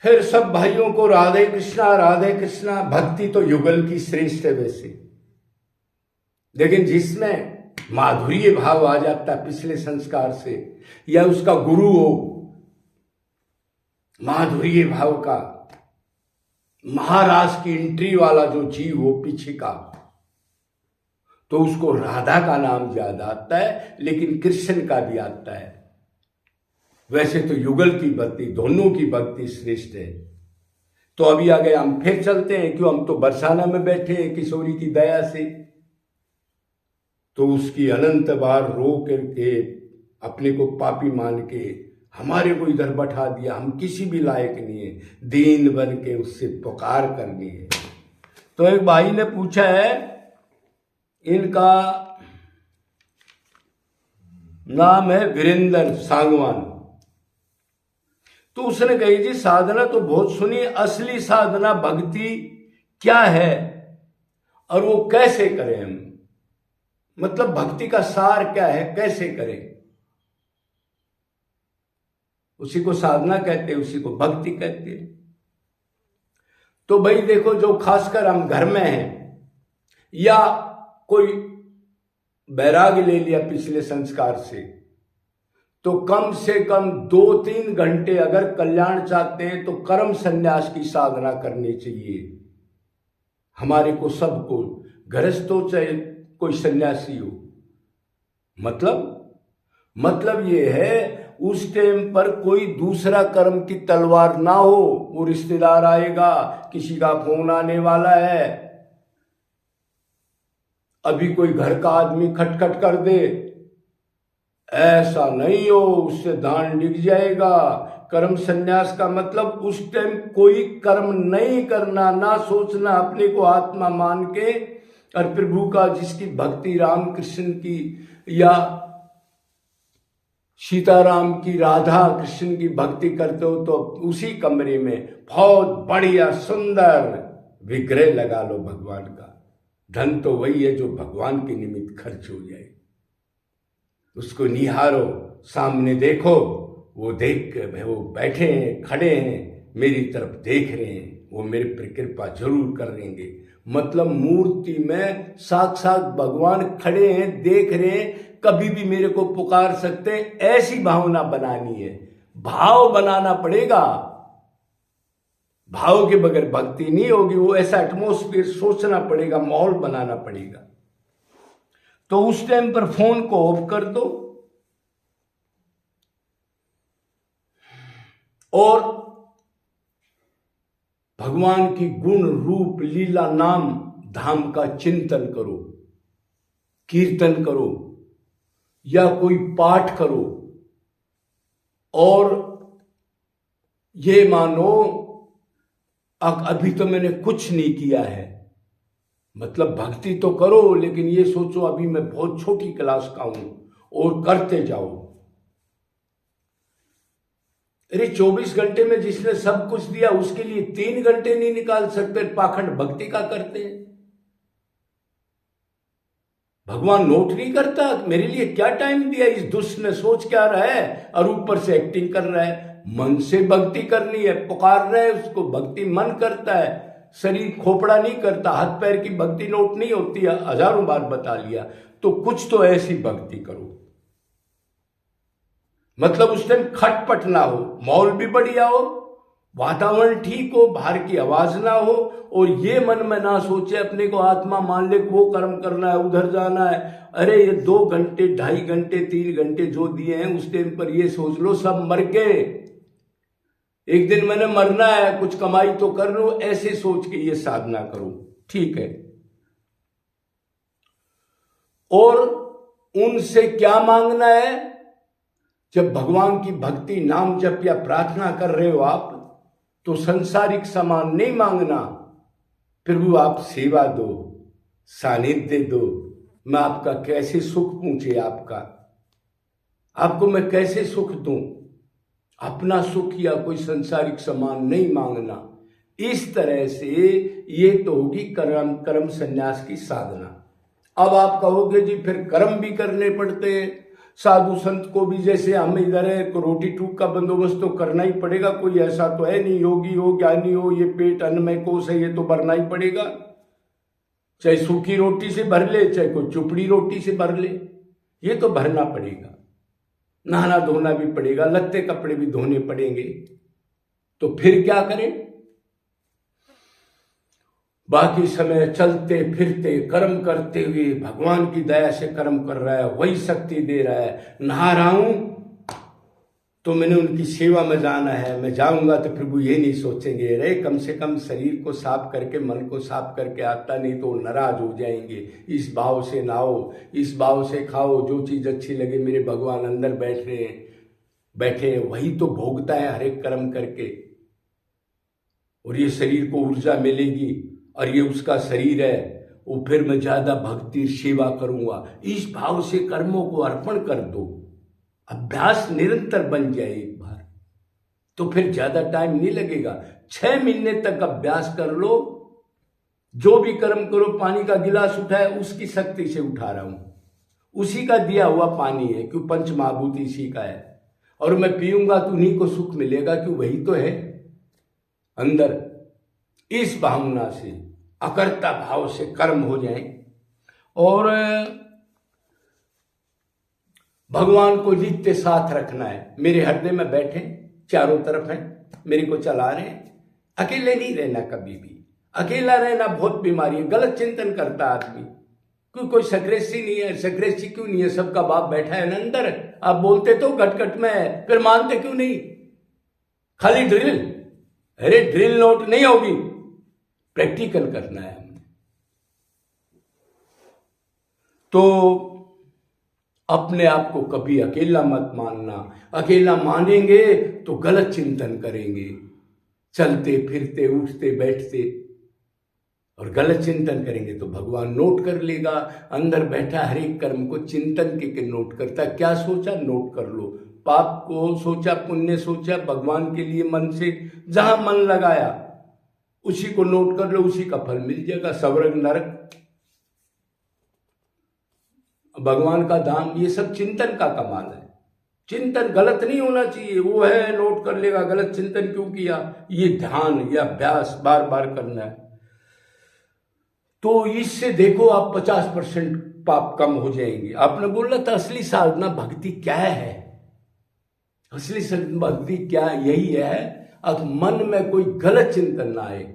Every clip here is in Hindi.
फिर सब भाइयों को राधे कृष्णा। भक्ति तो युगल की श्रेष्ठ है वैसे, लेकिन जिसमें माधुर्य भाव आ जाता है पिछले संस्कार से, या उसका गुरु हो माधुर्य भाव का, महाराज की एंट्री वाला जो जीव हो पीछे का, तो उसको राधा का नाम याद आता है, लेकिन कृष्ण का भी आता है। वैसे तो युगल की भक्ति, दोनों की भक्ति श्रेष्ठ है। तो अभी आगे हम फिर चलते हैं, क्यों हम तो बरसाना में बैठे हैं किशोरी की दया से। तो उसकी अनंत बार रो करके अपने को पापी मान के हमारे को इधर बैठा दिया, हम किसी भी लायक नहीं है, दीन बन के उससे पुकार करनी है। तो एक भाई ने पूछा है, इनका नाम है वीरेंद्र सांगवान। तो उसने कही जी साधना तो बहुत सुनी, असली साधना भक्ति क्या है और वो कैसे करें हम, मतलब भक्ति का सार क्या है, कैसे करें। उसी को साधना कहते हैं, उसी को भक्ति कहते हैं। तो भाई देखो, जो खासकर हम घर में हैं या कोई बैराग ले लिया पिछले संस्कार से, तो कम से कम 2-3 घंटे अगर कल्याण चाहते हैं तो कर्म संन्यास की साधना करनी चाहिए हमारे को, सबको, गृहस्थ हो चाहे कोई सन्यासी हो। मतलब ये है उस टाइम पर कोई दूसरा कर्म की तलवार ना हो। वो रिश्तेदार आएगा, किसी का फोन आने वाला है, अभी कोई घर का आदमी खटखट कर दे, ऐसा नहीं हो, उससे दान डिग जाएगा। कर्म संन्यास का मतलब उस टाइम कोई कर्म नहीं करना, ना सोचना, अपने को आत्मा मान के, और प्रभु का जिसकी भक्ति राम कृष्ण की या सीताराम की, राधा कृष्ण की भक्ति करते हो, तो उसी कमरे में बहुत बढ़िया सुंदर विग्रह लगा लो भगवान का। धन तो वही है जो भगवान के निमित्त खर्च हो जाए। उसको निहारो, सामने देखो, वो वो बैठे हैं, खड़े हैं, मेरी तरफ देख रहे हैं, वो मेरे पर कृपा जरूर करेंगे। मतलब मूर्ति में साक्षात भगवान खड़े हैं, देख रहे हैं, कभी भी मेरे को पुकार सकते हैं, ऐसी भावना बनानी है। भाव बनाना पड़ेगा, भाव के बगैर भक्ति नहीं होगी। वो ऐसा एटमॉस्फेयर सोचना पड़ेगा, माहौल बनाना पड़ेगा। तो उस टाइम पर फोन को ऑफ कर दो और भगवान की गुण रूप लीला नाम धाम का चिंतन करो, कीर्तन करो या कोई पाठ करो। और ये मानो अभी तो मैंने कुछ नहीं किया है, मतलब भक्ति तो करो, लेकिन ये सोचो अभी मैं बहुत छोटी क्लास का हूं, और करते जाओ। अरे 24 घंटे में जिसने सब कुछ दिया उसके लिए 3 घंटे नहीं निकाल सकते, पाखंड भक्ति का करते हैं। भगवान नोट नहीं करता मेरे लिए क्या टाइम दिया, इस दुष्ट ने सोच क्या रहा है, और ऊपर से एक्टिंग कर रहा है। मन से भक्ति करनी है, पुकार रहे हैं उसको, भक्ति मन करता है, शरीर खोपड़ा नहीं करता। हाथ पैर की भक्ति नोट नहीं होती है, हजारों बार बता लिया। तो कुछ तो ऐसी भक्ति करो, मतलब उस टाइम खटपट ना हो, माहौल भी बढ़िया हो, वातावरण ठीक हो, बाहर की आवाज ना हो, और ये मन में ना सोचे अपने को आत्मा मान ले, वो कर्म करना है, उधर जाना है। अरे ये 2 घंटे, 2.5 घंटे, 3 घंटे जो दिए हैं उस टाइम पर ये सोच लो सब मर गए, एक दिन मैंने मरना है, कुछ कमाई तो कर लो, ऐसे सोच के ये साधना करो, ठीक है। और उनसे क्या मांगना है, जब भगवान की भक्ति, नाम जप या प्रार्थना कर रहे हो आप, तो संसारिक सामान नहीं मांगना। प्रभु आप सेवा दो, सानिध्य दो, मैं आपका कैसे सुख पूछे, आपको मैं कैसे सुख दूं, अपना सुख या कोई संसारिक सामान नहीं मांगना। इस तरह से ये तो होगी कर्म संन्यास की साधना। अब आप कहोगे जी फिर कर्म भी करने पड़ते हैं, साधु संत को भी जैसे हम इधर है रोटी टूक का बंदोबस्त तो करना ही पड़ेगा, कोई ऐसा तो है नहीं योगी हो ज्ञानी हो ये पेट अन्नमय कोश है, ये तो भरना ही पड़ेगा, चाहे सूखी रोटी से भर ले चाहे कोई चुपड़ी रोटी से भर ले, ये तो भरना पड़ेगा। नहाना धोना भी पड़ेगा, लत्ते कपड़े भी धोने पड़ेंगे, तो फिर क्या करें? बाकी समय चलते फिरते कर्म करते हुए भगवान की दया से कर्म कर रहा है, वही शक्ति दे रहा है। नहा रहा हूं तो मैंने उनकी सेवा में जाना है, मैं जाऊंगा तो प्रभु ये नहीं सोचेंगे अरे कम से कम शरीर को साफ करके मन को साफ करके आता, नहीं तो नाराज हो जाएंगे। इस भाव से नहाओ, इस भाव से खाओ, जो चीज अच्छी लगे। मेरे भगवान अंदर बैठे हैं, वही तो भोगता है हर एक कर्म करके, और ये शरीर को ऊर्जा मिलेगी और ये उसका शरीर है, वो फिर मैं ज्यादा भक्ति सेवा करूंगा। इस भाव से कर्मों को अर्पण कर दो, अभ्यास निरंतर बन जाए एक बार, तो फिर ज्यादा टाइम नहीं लगेगा। 6 महीने तक अभ्यास कर लो, जो भी कर्म करो, पानी का गिलास उठाए उसकी शक्ति से उठा रहा हूं, उसी का दिया हुआ पानी है, क्यों पंच महाभूत इसी का है, और मैं पीऊंगा तो उन्हीं को सुख मिलेगा, क्यों वही तो है अंदर। इस भावना से अकर्ता भाव से कर्म हो जाए, और भगवान को नित्य साथ रखना है। मेरे हृदय में बैठे, चारों तरफ हैं, मेरे को चला रहे हैं। अकेले नहीं रहना कभी भी, अकेला रहना बहुत बीमारी है। गलत चिंतन करता आदमी, कोई सक्रेसी नहीं है। सक्रेसी क्यों नहीं है? सबका बाप बैठा है ना अंदर। आप बोलते तो घट में है, फिर मानते क्यों नहीं? खाली ड्रिल, अरे ड्रिल नोट नहीं होगी, प्रैक्टिकल करना है हमने। तो अपने आप को कभी अकेला मत मानना। अकेला मानेंगे तो गलत चिंतन करेंगे, चलते फिरते उठते बैठते, और गलत चिंतन करेंगे तो भगवान नोट कर लेगा। अंदर बैठा हर एक कर्म को चिंतन के नोट करता है। क्या सोचा नोट कर लो, पाप को सोचा पुण्य सोचा, भगवान के लिए मन से जहां मन लगाया उसी को नोट कर लो, उसी का फल मिल जाएगा। स्वर्ग नरक भगवान का धाम, ये सब चिंतन का कमाल है। चिंतन गलत नहीं होना चाहिए, वो है नोट कर लेगा, गलत चिंतन क्यों किया? ये ध्यान या अभ्यास बार बार करना है। तो इससे देखो आप 50% पाप कम हो जाएंगे। आपने बोला था असली साधना भक्ति क्या है? असली भक्ति क्या? यही है अब मन में कोई गलत चिंतन ना आए,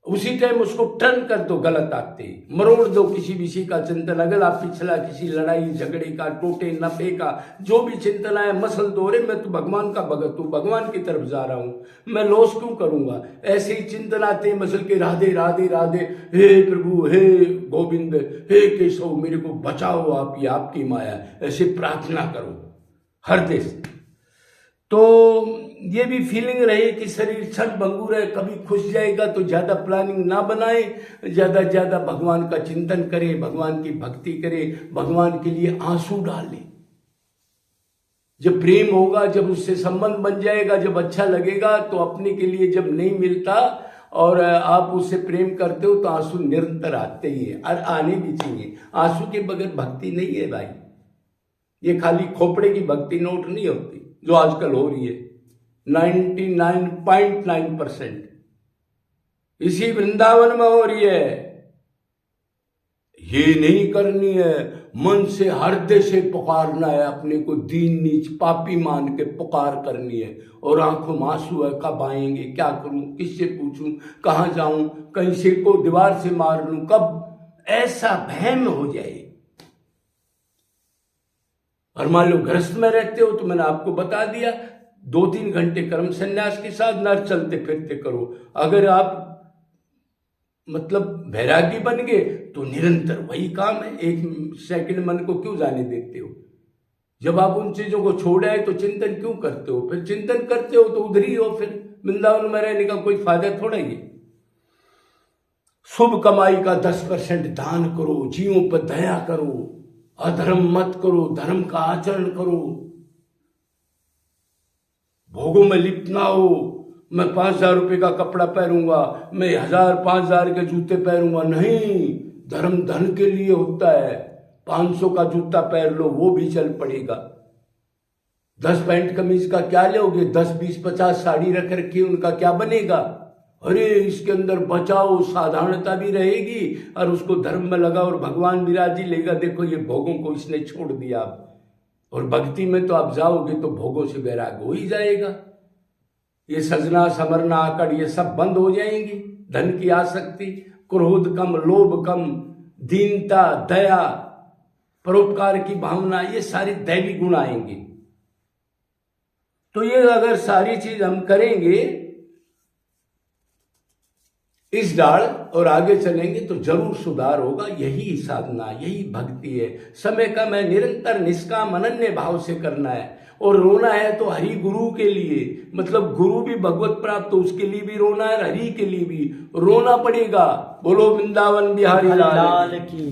उसी टाइम उसको टर्न कर दो, गलत आते मरोड़ दो किसी विषय का चिंतन। अगर आप पिछला किसी लड़ाई झगड़े का, टोटे नफे का जो भी चिंतन आए, मसल दो, रे मैं तो भगवान का भगत हूं, भगवान की तरफ जा रहा हूं, मैं लॉस क्यों करूंगा? ऐसे ही चिंतन आते मसल के, राधे राधे राधे, हे प्रभु, हे गोविंद, हे केशव, मेरे को बचाओ आप, ये आपकी माया, ऐसे प्रार्थना करो हृदय से। तो ये भी फीलिंग रहे कि शरीर क्षण भंगुर है, कभी खुश जाएगा, तो ज्यादा प्लानिंग ना बनाए, ज्यादा भगवान का चिंतन करे, भगवान की भक्ति करे, भगवान के लिए आंसू डाले। जब प्रेम होगा, जब उससे संबंध बन जाएगा, जब अच्छा लगेगा, तो अपने के लिए जब नहीं मिलता और आप उससे प्रेम करते हो तो आंसू निरंतर आते ही है, और आने भी चाहिए। आंसू के बगैर भक्ति नहीं है भाई। ये खाली खोपड़े की भक्ति नोट नहीं होती जो आजकल हो रही है। 99.9% इसी वृंदावन में हो रही है। ये नहीं करनी है, मन से हृदय से पुकारना है, अपने को दीन नीच पापी मान के पुकार करनी है। और आंखों में आंसू है, कब आएंगे, क्या करूं, किससे पूछूं, कहां जाऊं, कहीं सिर को दीवार से मार लूं, कब ऐसा वहम हो जाए। और मान लो गृहस्थ में रहते हो तो मैंने आपको बता दिया, 2-3 घंटे कर्म संन्यास के साथ नर चलते फिरते करो। अगर आप मतलब वैरागी बन गए तो निरंतर वही काम है। 1 सेकंड मन को क्यों जाने देते हो? जब आप उन चीजों को छोड़ आए तो चिंतन क्यों करते हो? फिर चिंतन करते हो तो उधर ही हो, फिर वृंदावन में रहने का कोई फायदा थोड़ा ही है। शुभ कमाई का 10% दान करो, जीवों पर दया करो, अधर्म मत करो, धर्म का आचरण करो, भोगों में लिप्त ना हो। मैं 5,000 रुपए का कपड़ा पहनूंगा, मैं 1,000-5,000 के जूते पहनूंगा, नहीं। धर्म धन के लिए होता है, 500 का जूता पैर लो वो भी चल पड़ेगा। 10 पैंट कमीज का क्या लोगे, 10 20 50 साड़ी रख रखी उनका क्या बनेगा। अरे इसके अंदर बचाओ, साधारणता भी रहेगी और उसको धर्म में लगा और भगवान विराजी लेगा। देखो ये भोगों को इसने छोड़ दिया और भक्ति में तो आप जाओगे तो भोगों से वैराग हो ही जाएगा। ये सजना समरना आकड़ ये सब बंद हो जाएंगी। धन की आसक्ति, क्रोध कम, लोभ कम, दीनता, दया, परोपकार की भावना, ये सारी दैवी गुण आएंगे। तो ये अगर सारी चीज हम करेंगे इस डाल और आगे चलेंगे तो जरूर सुधार होगा। यही साधना, यही भक्ति है। समय का मैं निरंतर निष्काम अनन्य भाव से करना है। और रोना है तो हरि गुरु के लिए, मतलब गुरु भी भगवत प्राप्त, तो उसके लिए भी रोना है, हरि के लिए भी रोना पड़ेगा। बोलो वृंदावन बिहारी लाल की।